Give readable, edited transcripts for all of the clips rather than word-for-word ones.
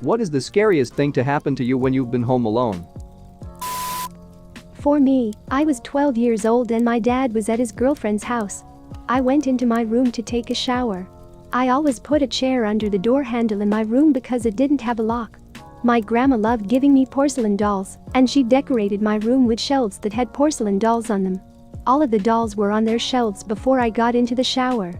What is the scariest thing to happen to you when you've been home alone? For me, I was 12 years old and my dad was at his girlfriend's house. I went into my room to take a shower. I always put a chair under the door handle in my room because it didn't have a lock. My grandma loved giving me porcelain dolls, and she decorated my room with shelves that had porcelain dolls on them. All of the dolls were on their shelves before I got into the shower.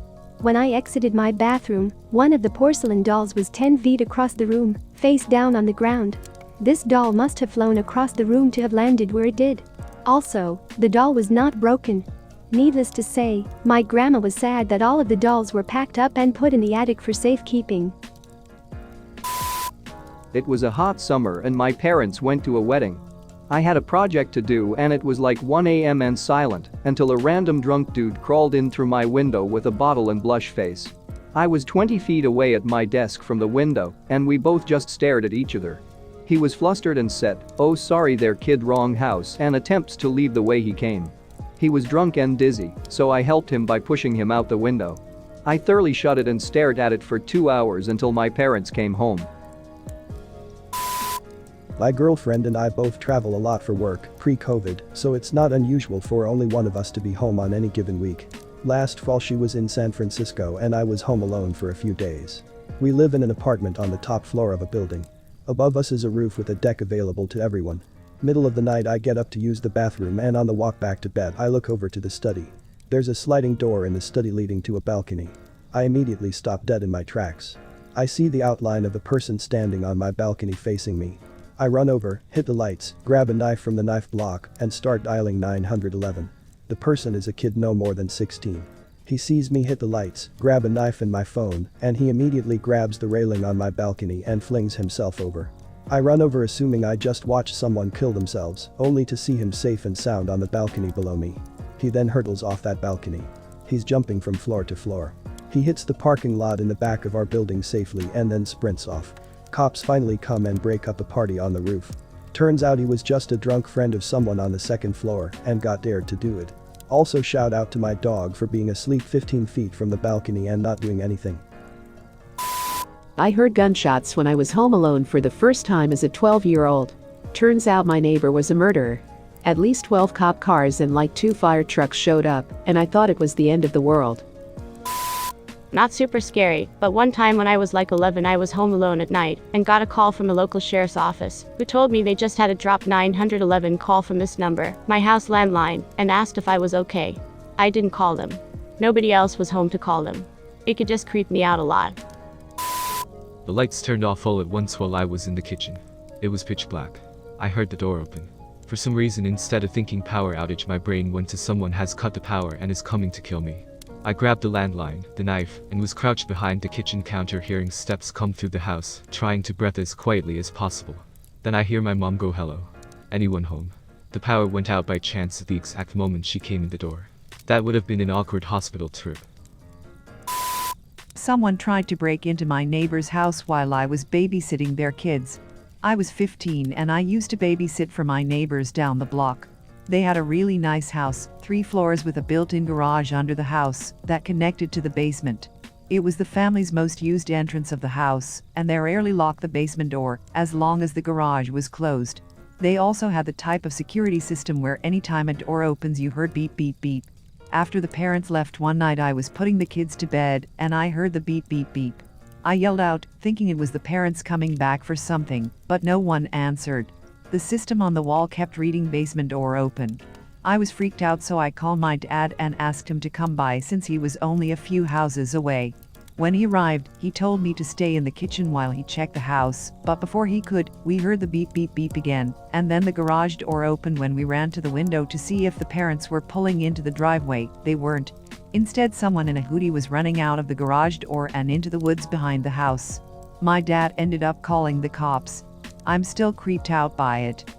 When I exited my bathroom, one of the porcelain dolls was 10 feet across the room, face down on the ground. This doll must have flown across the room to have landed where it did. Also, the doll was not broken. Needless to say, my grandma was sad that all of the dolls were packed up and put in the attic for safekeeping. It was a hot summer and my parents went to a wedding. I had a project to do and it was like 1 a.m. and silent until a random drunk dude crawled in through my window with a bottle and blush face. I was 20 feet away at my desk from the window and we both just stared at each other. He was flustered and said, "Oh sorry there kid, wrong house," and attempts to leave the way he came. He was drunk and dizzy, so I helped him by pushing him out the window. I thoroughly shut it and stared at it for 2 hours until my parents came home. My girlfriend and I both travel a lot for work, pre-COVID, so it's not unusual for only one of us to be home on any given week. Last fall she was in San Francisco and I was home alone for a few days. We live in an apartment on the top floor of a building. Above us is a roof with a deck available to everyone. Middle of the night I get up to use the bathroom and on the walk back to bed I look over to the study. There's a sliding door in the study leading to a balcony. I immediately stop dead in my tracks. I see the outline of a person standing on my balcony facing me. I run over, hit the lights, grab a knife from the knife block, and start dialing 911. The person is a kid no more than 16. He sees me hit the lights, grab a knife and my phone, and he immediately grabs the railing on my balcony and flings himself over. I run over assuming I just watched someone kill themselves, only to see him safe and sound on the balcony below me. He then hurtles off that balcony. He's jumping from floor to floor. He hits the parking lot in the back of our building safely and then sprints off. Cops finally come and break up a party on the roof. Turns out he was just a drunk friend of someone on the second floor and got dared to do it. Also shout out to my dog for being asleep 15 feet from the balcony and not doing anything. I heard gunshots when I was home alone for the first time as a 12-year-old. Turns out my neighbor was a murderer. At least 12 cop cars and like 2 fire trucks showed up, and I thought it was the end of the world. Not super scary, but one time when I was like 11 I was home alone at night and got a call from a local sheriff's office who told me they just had a drop 911 call from this number, my house landline, and asked if I was okay. I didn't call them. Nobody else was home to call them. It could just creep me out a lot. The lights turned off all at once while I was in the kitchen. It was pitch black. I heard the door open. For some reason, instead of thinking power outage, my brain went to someone has cut the power and is coming to kill me. I grabbed the landline, the knife, and was crouched behind the kitchen counter hearing steps come through the house, trying to breathe as quietly as possible. Then I hear my mom go, "Hello? Anyone home?" The power went out by chance at the exact moment she came in the door. That would have been an awkward hospital trip. Someone tried to break into my neighbor's house while I was babysitting their kids. I was 15 and I used to babysit for my neighbors down the block. They had a really nice house, 3 floors with a built-in garage under the house that connected to the basement. It was the family's most used entrance of the house, and they rarely locked the basement door as long as the garage was closed. They also had the type of security system where anytime a door opens you heard beep beep beep. After the parents left one night I was putting the kids to bed and I heard the beep beep beep. I yelled out, thinking it was the parents coming back for something, but no one answered. The system on the wall kept reading basement door open. I was freaked out, so I called my dad and asked him to come by since he was only a few houses away. When he arrived, he told me to stay in the kitchen while he checked the house, but before he could, we heard the beep beep beep again, and then the garage door opened. When we ran to the window to see if the parents were pulling into the driveway, they weren't. Instead, someone in a hoodie was running out of the garage door and into the woods behind the house. My dad ended up calling the cops. I'm still creeped out by it.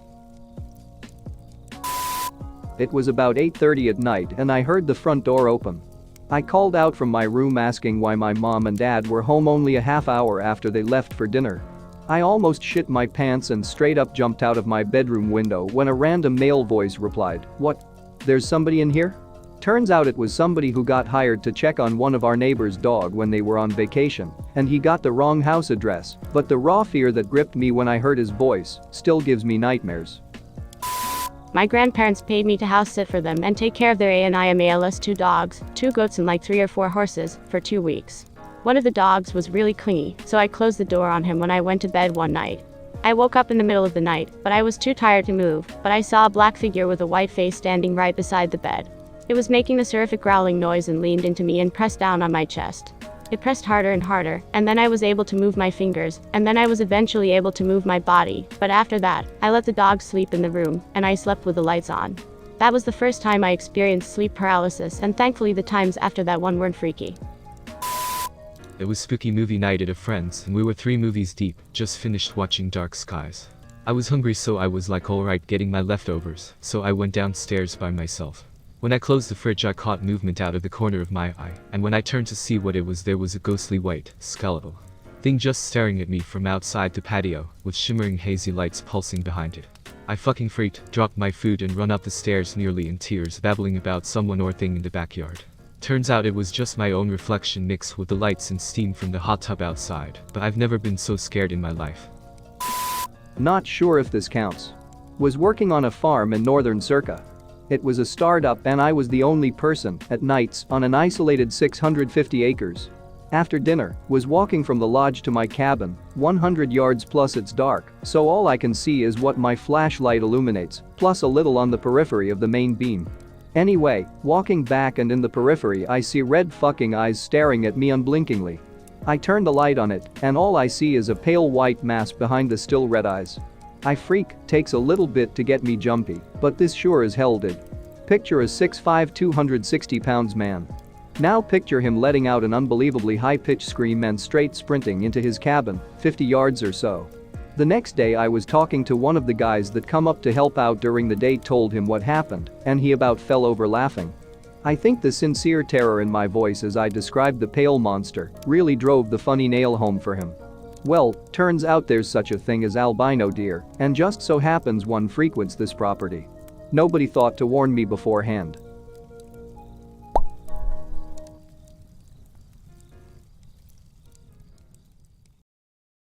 It was about 8:30 at night and I heard the front door open. I called out from my room asking why my mom and dad were home only a half hour after they left for dinner. I almost shit my pants and straight up jumped out of my bedroom window when a random male voice replied, "What? There's somebody in here?" Turns out it was somebody who got hired to check on one of our neighbor's dog when they were on vacation, and he got the wrong house address, but the raw fear that gripped me when I heard his voice still gives me nightmares. My grandparents paid me to house sit for them and take care of their animals, 2 dogs, 2 goats and like 3 or 4 horses, for 2 weeks. One of the dogs was really clingy, so I closed the door on him when I went to bed one night. I woke up in the middle of the night, but I was too tired to move, but I saw a black figure with a white face standing right beside the bed. It was making this horrific growling noise and leaned into me and pressed down on my chest. It pressed harder and harder, and then I was able to move my fingers, and then I was eventually able to move my body, but after that, I let the dog sleep in the room, and I slept with the lights on. That was the first time I experienced sleep paralysis, and thankfully the times after that one weren't freaky. It was spooky movie night at a friend's and we were 3 movies deep, just finished watching Dark Skies. I was hungry so I was like alright getting my leftovers, so I went downstairs by myself. When I closed the fridge I caught movement out of the corner of my eye, and when I turned to see what it was there was a ghostly white, skeletal thing just staring at me from outside the patio, with shimmering hazy lights pulsing behind it. I fucking freaked, dropped my food and run up the stairs nearly in tears babbling about someone or thing in the backyard. Turns out it was just my own reflection mixed with the lights and steam from the hot tub outside, but I've never been so scared in my life. Not sure if this counts. Was working on a farm in northern Circa. It was a startup and I was the only person, at nights, on an isolated 650 acres. After dinner, was walking from the lodge to my cabin, 100 yards plus it's dark, so all I can see is what my flashlight illuminates, plus a little on the periphery of the main beam. Anyway, walking back and in the periphery I see red fucking eyes staring at me unblinkingly. I turn the light on it, and all I see is a pale white mass behind the still red eyes. I freak, takes a little bit to get me jumpy, but this sure as hell did. Picture a 6'5" 260 pounds man. Now picture him letting out an unbelievably high-pitched scream and straight sprinting into his cabin, 50 yards or so. The next day I was talking to one of the guys that come up to help out during the day, told him what happened, and he about fell over laughing. I think the sincere terror in my voice as I described the pale monster really drove the funny nail home for him. Well, turns out there's such a thing as albino deer, and just so happens one frequents this property. Nobody thought to warn me beforehand.